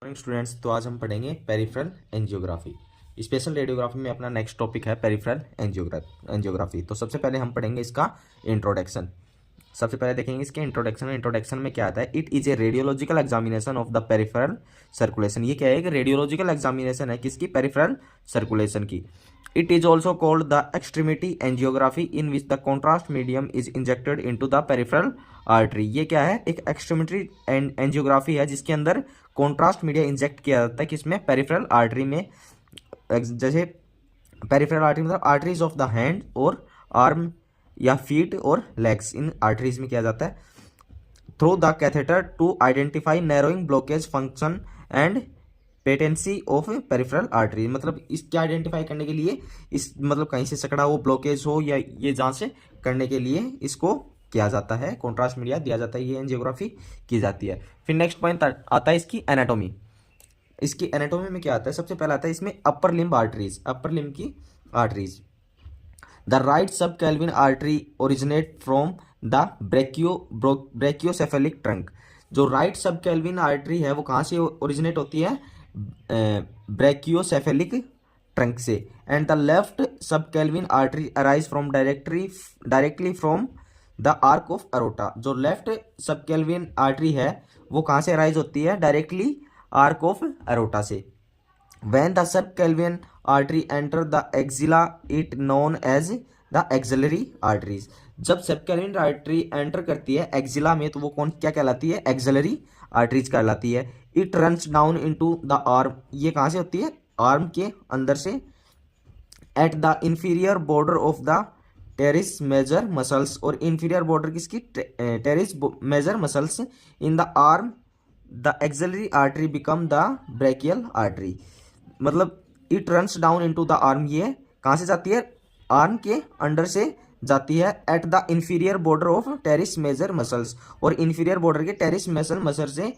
Morning students, तो आज हम पढ़ेंगे पेरिफेरल एंजियोग्राफी। स्पेशल रेडियोग्राफी में अपना नेक्स्ट टॉपिक है पेरिफेरल एंजियोग्राफी। तो सबसे पहले हम पढ़ेंगे इसका इंट्रोडक्शन। सबसे पहले देखेंगे इसके इंट्रोडक्शन में क्या आता है। It is a radiological examination of the peripheral circulation. ये क्या है कि रेडियोलॉजिकल एग्जामिनेशन है किसकी, पेरिफेरल सर्कुलेशन की। It is also called the extremity angiography in which the contrast medium is injected into the peripheral artery. ये क्या है, एक एक्सट्रीमिटी एंजियोग्राफी है जिसके अंदर कॉन्ट्रास्ट मीडिया इंजेक्ट किया जाता है किसमें, पेरिफेरल आर्टरी में। जैसे पेरिफेरल आर्टरी मतलब आर्टरीज ऑफ द हैंड और आर्म या फीट और लेग्स, इन आर्टरीज में किया जाता है through the catheter to identify narrowing blockage function and patency of peripheral artery. मतलब इसके आइडेंटिफाई करने के लिए, इस मतलब कहीं से सकड़ा हो, ब्लॉकेज हो, या ये जांच करने के लिए इसको किया जाता है, कॉन्ट्रास्ट मीडिया दिया जाता है, ये एंजियोग्राफी की जाती है। फिर नेक्स्ट पॉइंट आता है इसकी एनाटॉमी। इसकी एनाटॉमी में क्या आता है, सबसे पहले आता है इसमें upper limb arteries, upper limb की arteries. The right subclavian artery originate from the brachiocephalic trunk. जो राइट सब कैल्विन आर्टरी है वो कहाँ से ओरिजिनेट होती है, ब्रेकियोसेफेलिक ट्रंक से। And the left subclavian artery arise from directly from the arch of aorta. जो left subclavian artery है वो कहाँ से अराइज होती है, डायरेक्टली आर्क ऑफ अरोटा से। When the subclavian artery enter the axilla, it known as the axillary arteries। जब subclavian artery enter करती है एक्सिला में तो वो कौन क्या कहलाती है, एक्सिलरी आर्टरीज कहलाती है। It runs down into the arm. ये कहाँ से होती है, आर्म के अंदर से। At the inferior border of the teres major muscles. और इंफीरियर बॉर्डर किसकी, teres major muscles in the arm the axillary artery become the brachial artery. मतलब it runs down into the arm, ये कहाँ से जाती है, आर्म के under से जाती है। At the inferior border of teres major muscles. और इंफीरियर बॉर्डर के टेरिस मेजर मसल से,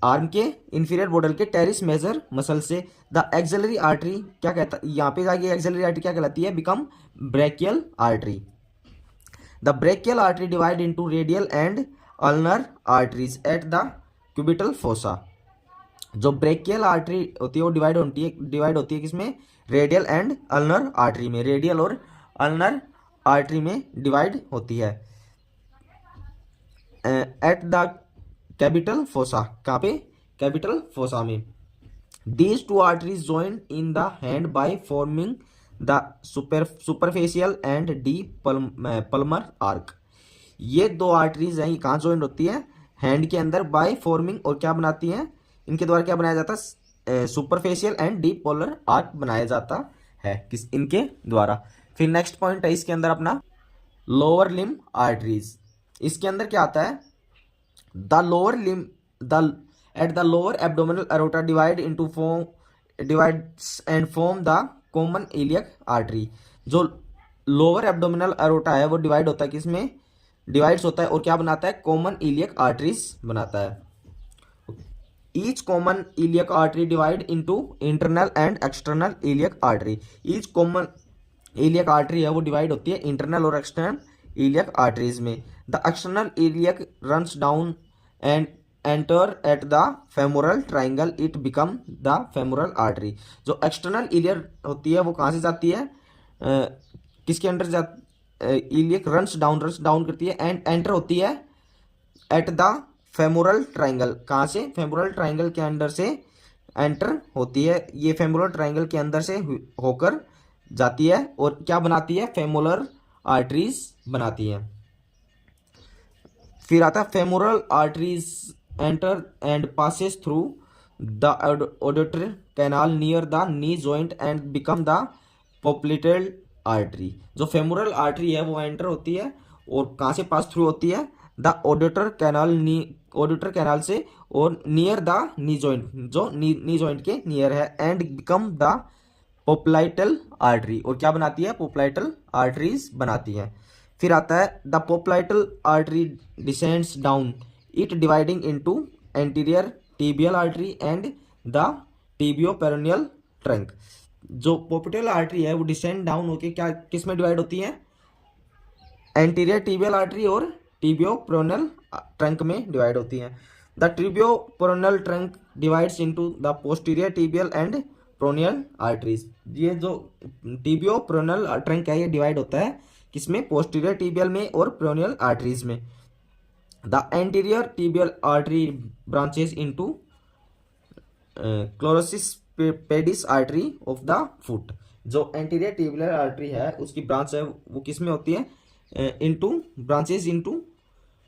आर्म के इंफीरियर बॉर्डर के टेरिस मेजर मसल से द एक्सिलरी आर्टरी क्या कहता है, यहाँ पे जाके एक्सिलरी आर्टरी क्या कहलाती है, become brachial artery. The brachial artery divide into radial and ulnar arteries at the cubital fossa. जो ब्रेकियल आर्टरी होती है वो डिवाइड होती है किसमें, रेडियल एंड अल्नर आर्टरी में। रेडियल और अल्नर आर्टरी में डिवाइड होती है। एट द कैपिटल फोसा, कहाँ पे, कैपिटल फोसा में। These two arteries join in the hand by forming the superficial and deep palmar arch. ये दो आर्टरीज हैं, ये कहाँ ज्वाइन होती है, हैंड के अंदर, बाय फॉर्मिंग, और क्या बनाती हैं, इनके द्वारा क्या बनाया जाता है, सुपरफेशियल एंड डीप पोलर आर्क बनाया जाता है किस, इनके द्वारा। फिर नेक्स्ट पॉइंट है इसके अंदर अपना लोअर लिम्ब आर्टरीज। इसके अंदर क्या आता है, the lower limb at the lower abdominal aorta divide and form the common iliac artery. जो लोअर एब्डोमिनल अरोटा है वो डिवाइड होता है किसमें, डिवाइड्स होता है और क्या बनाता है, कॉमन इलियक आर्टरीज बनाता है। Each common iliac artery divide into internal and external iliac artery। Each common iliac artery है वो डिवाइड होती है इंटरनल और एक्सटर्नल iliac arteries में। The external iliac runs down and enter at the femoral triangle, it become the femoral artery। जो external iliac होती है वो कहाँ से जाती है, किसके अंडर iliac रन्स डाउन करती है एंड एंटर होती है एट द फेमोरल ट्राइंगल। कहाँ से, फेमोरल ट्राइंगल के अंदर से एंटर होती है। ये फेमोरल ट्राइंगल के अंदर से होकर जाती है और क्या बनाती है, फेमोरल आर्टरीज बनाती है। फिर आता है femoral arteries enter and passes through the adductor canal near the knee joint and become the popliteal artery. जो फेमोरल आर्टरी है वो एंटर होती है और कहाँ से पास थ्रू होती है, द ऑडिटर कैनाल से, और नियर द नी जॉइंट, जो नी जॉइंट के नियर है, and become the popliteal artery. और क्या बनाती है, पोप्लाइटल आर्टरीज बनाती है। फिर आता है the popliteal artery descends down, it dividing into anterior tibial artery and the tibioperoneal trunk. जो पोप्लाइटल आर्टरी है वो डिसेंड डाउन होकर क्या किस में डिवाइड होती है, एंटीरियर टिबियल आर्टरी और टिबियोपेरोनियल ट्रंक में डिवाइड होती हैं। The tibioperoneal trunk divides into the posterior tibial and peroneal arteries. ये जो टिबियो प्रोनियल ट्रंक है ये डिवाइड होता है किसमें, पोस्टीरियर टिबियल में और प्रोनियल आर्टरीज में। The anterior tibial artery branches into क्लोरोसिस pedis artery of the foot. जो एंटीरियर टिबियल आर्टरी है उसकी ब्रांच है वो किस में होती है, into branches into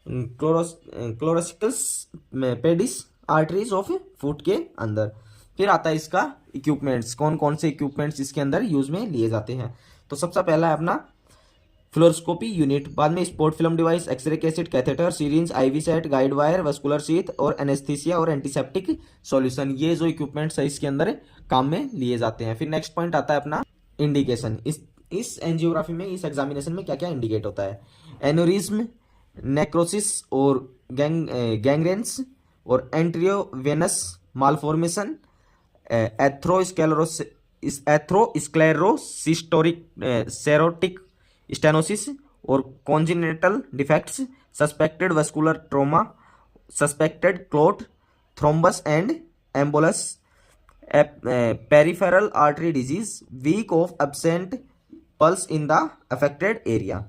dorsalis pedis arteries of foot के अंदर। फिर आता है इसका इक्विपमेंट्स, कौन कौन से इक्विपमेंट्स इसके अंदर यूज में लिए जाते हैं। तो सबसे पहला है अपना फ्लोरोस्कोपी यूनिट, बाद में spot film device, x ray cassette, catheter, syringe, IV set, guide wire, vascular sheath और एनेस्थीसिया और एंटीसेप्टिक सॉल्यूशन। ये जो इक्विपमेंट्स है इसके अंदर काम में लिए जाते हैं। फिर नेक्स्ट पॉइंट आता है अपना इंडिकेशन। इस एंजियोग्राफी में, इस एग्जामिनेशन में क्या क्या इंडिकेट होता है, एनोरिज्म, नेक्रोसिस और गैंग्रेन्स और एंट्रियोवेनस मालफॉर्मेशन, एथ्रोस्क्लेरोसिस्टोरिक सेरोटिक स्टेनोसिस और congenital defects, suspected vascular trauma, suspected clot, thrombus and embolus, peripheral artery disease, weak of absent pulse in the affected area.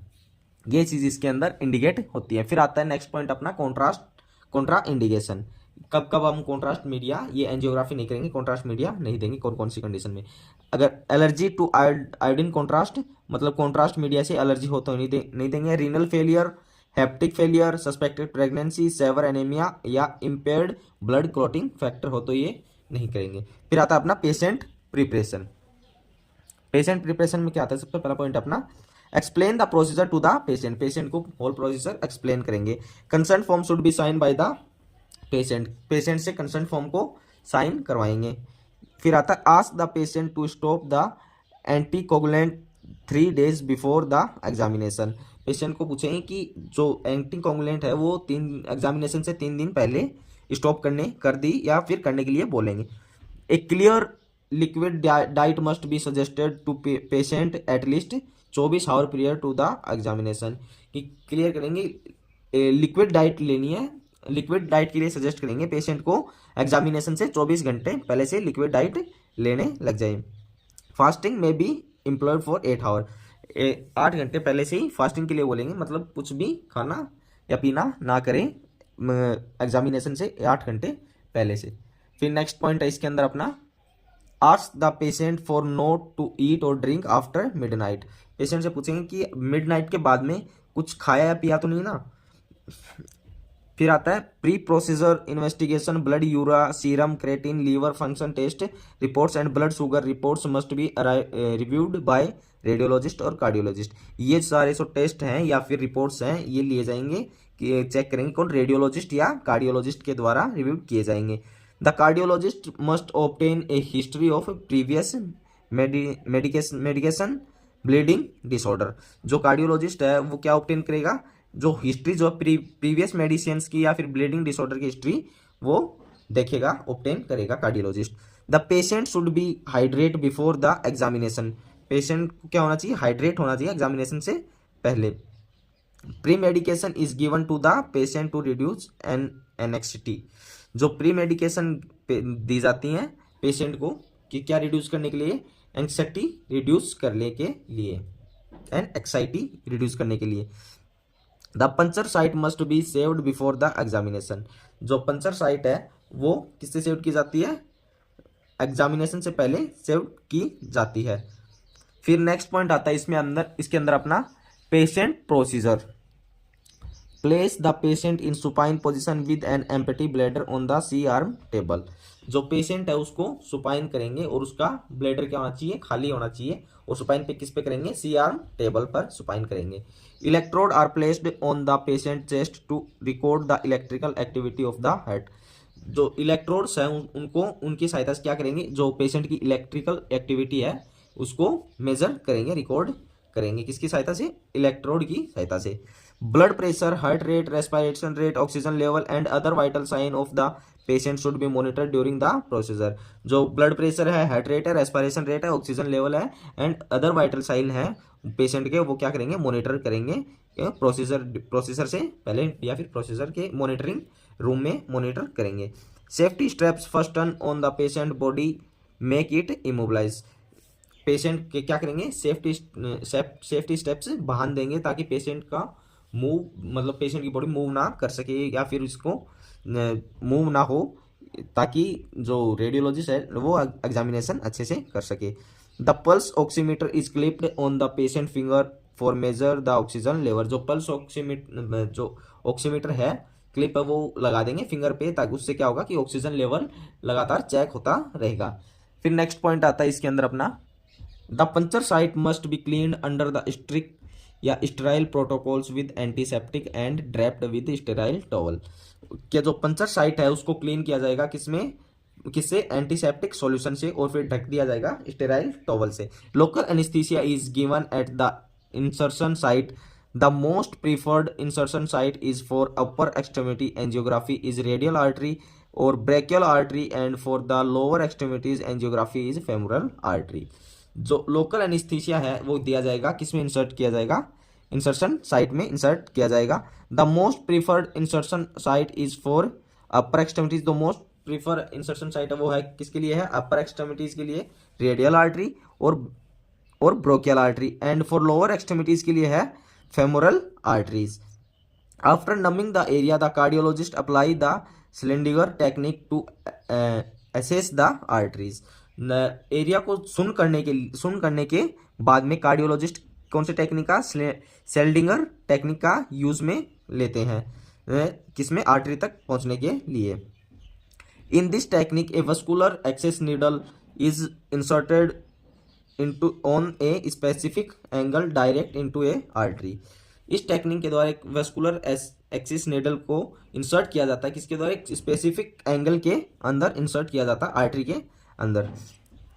ये चीज इसके अंदर इंडिकेट होती है। फिर आता है नेक्स्ट पॉइंट अपना कॉन्ट्रा इंडिकेशन। कब कब हम कॉन्ट्रास्ट मीडिया, ये एंजियोग्राफी नहीं करेंगे, कॉन्ट्रास्ट मीडिया नहीं देंगे, कौन कौन सी कंडीशन में। अगर एलर्जी टू आयोडीन कॉन्ट्रास्ट, मतलब कॉन्ट्रास्ट मीडिया से एलर्जी हो तो नहीं देंगे। Renal failure, hepatic failure, suspected pregnancy, severe anaemia या इम्पेयर्ड ब्लड क्लॉटिंग फैक्टर हो तो ये नहीं करेंगे। फिर आता है अपना पेशेंट प्रिपरेशन। पेशेंट प्रिपरेशन में क्या आता है, सबसे पहला पॉइंट अपना explain the procedure to the patient. Patient को होल प्रोसीजर एक्सप्लेन करेंगे। Concern form should be sign by the patient, patient से कंसर्न फॉर्म को साइन करवाएंगे। फिर आता है ask the patient to stop the anticoagulant 3 days before the examination. Patient को पूछेंगे कि जो एंटीकोगुलेंट है वो एग्जामिनेशन से 3 दिन पहले स्टॉप कर दी या फिर करने के लिए बोलेंगे। A clear liquid diet must be suggested to patient at least 24 hour period to the examination. कि क्लियर करेंगे, लिक्विड डाइट लेनी है, लिक्विड डाइट के लिए सजेस्ट करेंगे पेशेंट को एग्जामिनेशन से 24 घंटे पहले से लिक्विड डाइट लेने लग जाए। फास्टिंग में बी एम्प्लॉयड फॉर 8 आवर, 8 घंटे पहले से ही फास्टिंग के लिए बोलेंगे, मतलब कुछ भी खाना या पीना ना करें एग्जामिनेशन से 8 घंटे पहले से। फिर नेक्स्ट पॉइंट है इसके अंदर अपना ask the patient for not to eat और ड्रिंक आफ्टर मिडनाइट। पेशेंट से पूछेंगे कि मिडनाइट के बाद में कुछ खाया या पिया तो नहीं ना। फिर आता है pre procedure investigation, blood urea serum creatinine liver function test reports and blood sugar reports must be reviewed by radiologist और कार्डियोलॉजिस्ट। ये सारे जो टेस्ट हैं या फिर रिपोर्ट्स हैं ये लिए जाएंगे कि चेक करेंगे कौन, रेडियोलॉजिस्ट या कार्डियोलॉजिस्ट के द्वारा रिव्यू किए जाएंगे। The cardiologist must obtain a history of previous medication bleeding disorder. जो कार्डियोलॉजिस्ट है वो क्या ऑब्टेन करेगा, जो हिस्ट्री जो प्रीवियस मेडिसिन की या फिर ब्लीडिंग डिसऑर्डर की हिस्ट्री वो देखेगा, ऑब्टेन करेगा cardiologist. The patient should B hydrate before the examination. Patient को क्या होना चाहिए, हाइड्रेट होना चाहिए एग्जामिनेशन से पहले। Pre medication is given to the patient to reduce anxiety. जो प्री मेडिकेशन दी जाती हैं पेशेंट को कि क्या रिड्यूस करने के लिए, एंग्जाइटी रिड्यूस करने के लिए एंड एक्साइटी रिड्यूस करने के लिए। The puncture site must be saved before the examination. जो पंचर साइट है वो किससे सेव की जाती है, एग्जामिनेशन से पहले सेव की जाती है। फिर नेक्स्ट पॉइंट आता है इसके अंदर अपना patient procedure. Place the patient in supine position with an empty bladder on the C arm table. जो पेशेंट है उसको सुपाइन करेंगे और उसका ब्लैडर क्या होना चाहिए, खाली होना चाहिए। और सुपाइन पे किस पे करेंगे, सी आर्म टेबल पर सुपाइन करेंगे। Electrode are placed on the patient chest to record the electrical activity of the heart. जो इलेक्ट्रोड्स हैं उनको उनकी सहायता से क्या करेंगे, जो पेशेंट की इलेक्ट्रिकल एक्टिविटी है उसको मेजर करेंगे, रिकॉर्ड करेंगे। किसकी सहायता से, इलेक्ट्रोड की सहायता से। Blood pressure, heart rate, respiration rate, oxygen level and other vital sign of the patient should be monitor during the procedure. जो ब्लड प्रेशर है, हार्ट रेट है, रेस्पिरेशन रेट है, ऑक्सीजन लेवल है एंड अदर वाइटल साइन है patient के, वो क्या करेंगे, मॉनिटर करेंगे प्रोसीजर से पहले या फिर प्रोसीजर के मॉनिटरिंग रूम में मॉनिटर करेंगे। Safety steps first turn on the patient body make it immobilise. Patient के क्या करेंगे, सेफ्टी स्टेप्स बांध देंगे ताकि पेशेंट का मूव, मतलब पेशेंट की बॉडी मूव ना कर सके या फिर इसको मूव ना हो, ताकि जो रेडियोलॉजिस्ट है वो एग्जामिनेशन अच्छे से कर सके। The pulse oximeter is clipped on the patient finger for measure the oxygen level. जो पल्स ऑक्सीमीटर है क्लिप है वो लगा देंगे फिंगर पे, ताकि उससे क्या होगा कि ऑक्सीजन लेवल लगातार चेक होता रहेगा। फिर नेक्स्ट पॉइंट आता है इसके अंदर अपना, the puncture site must be cleaned under the strict या sterile protocols with antiseptic and draped with sterile towel. कि जो पंचर साइट है उसको क्लीन किया जाएगा किसमें, किससे, एंटीसेप्टिक सॉल्यूशन से, और फिर ढक दिया जाएगा स्टेराइल टॉवल से। Local anaesthesia is given at the insertion site. The most preferred insertion site is for upper extremity angiography is radial artery और brachial artery, and for the lower extremities angiography is femoral artery. जो local anaesthesia है वो दिया जाएगा किसमें, insert किया जाएगा, insertion site में इंसर्ट किया जाएगा। The most preferred insertion site is for upper extremities. The most prefer insertion site है वो है किसके लिए है, अपर एक्सट्रीमिटीज के लिए रेडियल आर्टरी और brachial artery, and for lower extremities के लिए है femoral arteries. After numbing the area the cardiologist apply the Seldinger technique to assess the arteries. Area को सुन करने के बाद में कार्डियोलॉजिस्ट कौन से टेक्निक का, सेल्डिंगर टेक्निक का यूज में लेते हैं किसमें, आर्टरी तक पहुंचने के लिए। In this technique a vascular access needle is inserted into on a specific angle direct into a artery. इस टेक्निक के द्वारा एक वस्कुलर एक्सिस नीडल को इंसर्ट किया जाता है किसके द्वारा, एक स्पेसिफिक एंगल के अंदर इंसर्ट किया जाता है आर्टरी के अंदर।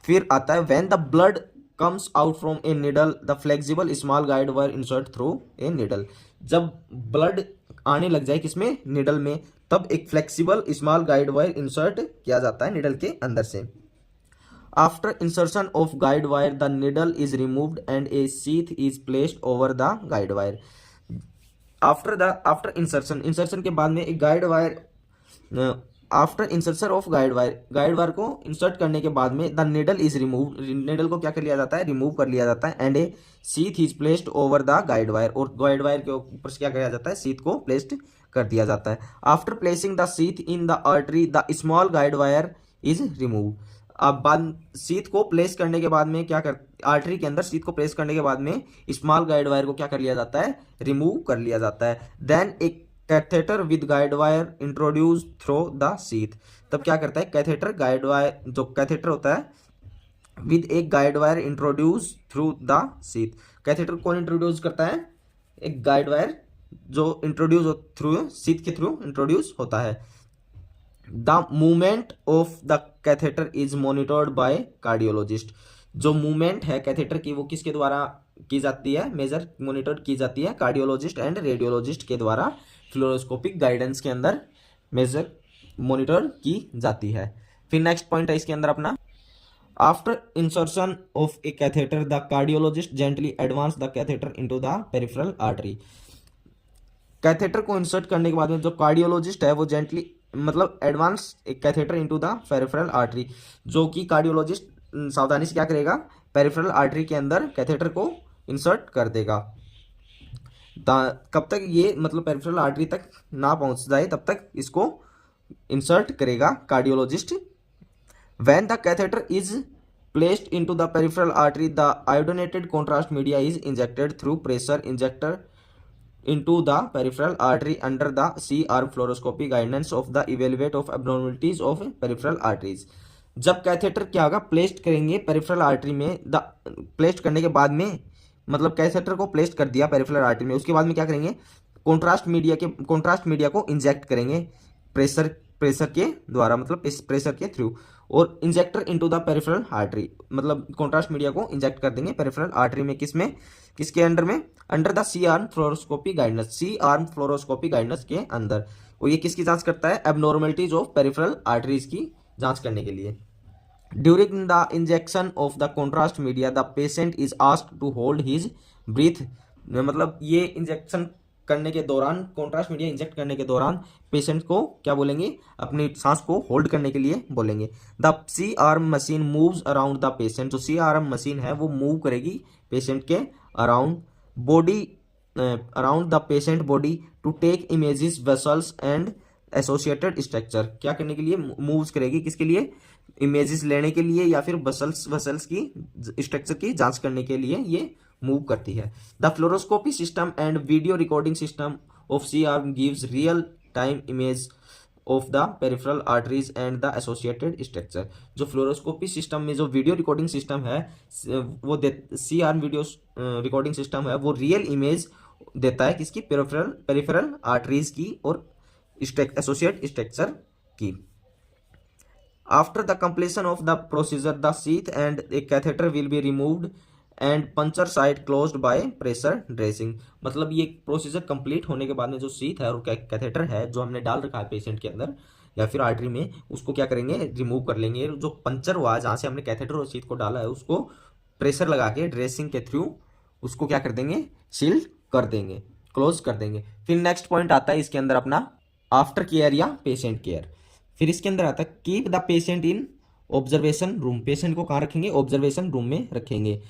फिर आता है when the blood comes out from A needle the flexible small guide wire insert through a needle. जब ब्लड आने लग जाए किसमें, निडल में, तब एक flexible small guide wire insert किया जाता है निडल के अंदर से। After insertion of guide wire the needle is removed and A sheath is placed over the guide wire. After insertion के बाद में एक guide wire, after insertion of guide wire को इंसर्ट करने के बाद में the needle is remove, needle को क्या कर लिया जाता है, रिमूव कर लिया जाता है, and A sheath is placed over the guide wire, और गाइड वायर के ऊपर से क्या किया जाता है, शीथ को प्लेस्ड कर दिया जाता है। After placing the sheath in the artery the small guide wire is remove. अब बाद शीथ को प्लेस करने के बाद में क्या कर, आर्टरी के अंदर शीथ को प्लेस करने के बाद में स्मॉल गाइड वायर को क्या कर लिया जाता है, रिमूव कर लिया जाता है। देन एक catheter with guide wire introduce through the sheath. तब क्या करता है कैथेटर, गाइड वायर जो कैथेटर होता है विद एक guide wire introduce through the sheath. Catheter कौन इंट्रोड्यूस करता है, एक गाइड वायर जो इंट्रोड्यूस थ्रू शीथ के थ्रू इंट्रोड्यूस होता है। The movement of the catheter is monitored by cardiologist. जो मूवमेंट है कैथेटर की वो किसके द्वारा की जाती है, मेजर मॉनिटर की जाती है कार्डियोलॉजिस्ट एंड रेडियोलॉजिस्ट के द्वारा फ्लोरोस्कोपिक गाइडेंस के अंदर मेजर मॉनिटर की जाती है। फिर नेक्स्ट पॉइंट है इसके अंदर अपना, after insertion of A catheter the cardiologist gently advance the catheter into the peripheral artery. Catheter को इंसर्ट करने के बाद में जो कार्डियोलॉजिस्ट है वो जेंटली मतलब एडवांस एक catheter into the peripheral artery, जो कि कार्डियोलॉजिस्ट सावधानी से क्या करेगा, पेरिफेरल आर्टरी के अंदर कैथेटर को इंसर्ट कर देगा। कब तक ये मतलब पेरिफेरल आर्टरी तक ना पहुंच जाए तब तक इसको इंसर्ट करेगा cardiologist. When the catheter is placed into the peripheral artery the iodinated contrast media is injected through pressure injector into the peripheral artery under the C-arm fluoroscopy guidance of the evaluate of abnormalities of peripheral arteries। जब catheter क्या होगा, placed करेंगे peripheral artery में, placed करने के बाद में मतलब कैथेटर को प्लेस्ड कर दिया पेरिफेरल आर्टरी में, उसके बाद में क्या करेंगे, कॉन्ट्रास्ट मीडिया को इंजेक्ट करेंगे प्रेशर के द्वारा, मतलब प्रेशर के थ्रू, और injector into the peripheral artery, मतलब कॉन्ट्रास्ट मीडिया को इंजेक्ट कर देंगे पेरिफेरल आर्टरी में, किसके अंडर में, under the C arm fluoroscopy guidance के अंदर। और ये किसकी जांच करता है, एबनॉर्मलिटीज ऑफ पेरिफेरल आर्टरीज की जांच करने के लिए। During the injection of the contrast media the patient is asked to hold his breath, मतलब ये इंजेक्शन करने के दौरान, कॉन्ट्रास्ट मीडिया इंजेक्ट करने के दौरान पेशेंट को क्या बोलेंगे, अपनी सांस को होल्ड करने के लिए बोलेंगे। The C arm machine moves around the patient, जो सी आर्म मशीन है वो मूव करेगी पेशेंट के around body, around the patient body to take images vessels and associated structure, क्या करने के लिए मूव्स करेगी, किसके लिए, इमेजेस लेने के लिए या फिर वेसल्स की स्ट्रक्चर की जांच करने के लिए ये मूव करती है। The fluoroscopy system and video recording system of C arm gives real time image of the peripheral arteries and the associated structure, जो फ्लोरोस्कोपी सिस्टम में जो वीडियो रिकॉर्डिंग सिस्टम है वो C arm video recording system है वो real image देता है किसकी, पेरिफेरल आर्टरीज की और एसोसिएट स्ट्रक्चर की। After the completion of the procedure, the sheath and a catheter will be removed and puncture site closed by pressure dressing, मतलब ये प्रोसीजर कंप्लीट होने के बाद में जो शीथ है और कैथेटर है जो हमने डाल रखा है पेशेंट के अंदर या फिर आर्टरी में, उसको क्या करेंगे, रिमूव कर लेंगे। जो पंचर हुआ जहाँ से हमने कैथेटर और शीथ को डाला है उसको प्रेशर लगा के ड्रेसिंग के थ्रू उसको क्या कर देंगे, सील कर देंगे, क्लोज कर देंगे। फिर नेक्स्ट पॉइंट आता है इसके अंदर अपना आफ्टर केयर या पेशेंट केयर। फिर इसके अंदर आता है keep the patient in observation room, patient को कहाँ रखेंगे, ऑब्जर्वेशन रूम में रखेंगे।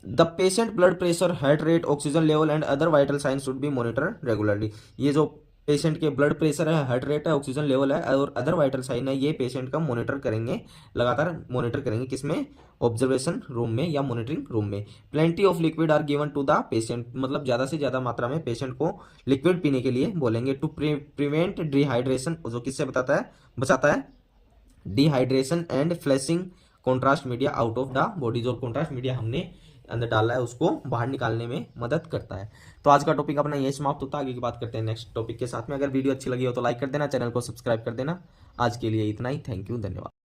The patient blood pressure, heart rate, oxygen level and other vital sign should be monitor regularly, ये जो पेशेंट के ब्लड प्रेशर है, हार्ट रेट है, ऑक्सीजन लेवल है और अदर वाइटल साइन है, ये पेशेंट का मॉनिटर करेंगे, लगातार मॉनिटर करेंगे, किसमें, ऑब्जर्वेशन रूम में या मॉनिटरिंग रूम में। Plenty of liquid are given to the patient, मतलब ज़्यादा से ज़्यादा मात्रा में पेशेंट को लिक्विड पीने के लिए बोलेंगे। टू प्रिवेंट डिहाइड्रेशन, जो किससे बचाता है dehydration and flashing contrast media out of the body, जो कॉन्ट्रास्ट मीडिया हमने अंदर डाला है उसको बाहर निकालने में मदद करता है। तो आज का टॉपिक अपना यही समाप्त होता है, आगे की बात करते हैं नेक्स्ट टॉपिक के साथ में। अगर वीडियो अच्छी लगी हो तो लाइक कर देना, चैनल को सब्सक्राइब कर देना। आज के लिए इतना ही, थैंक यू, धन्यवाद।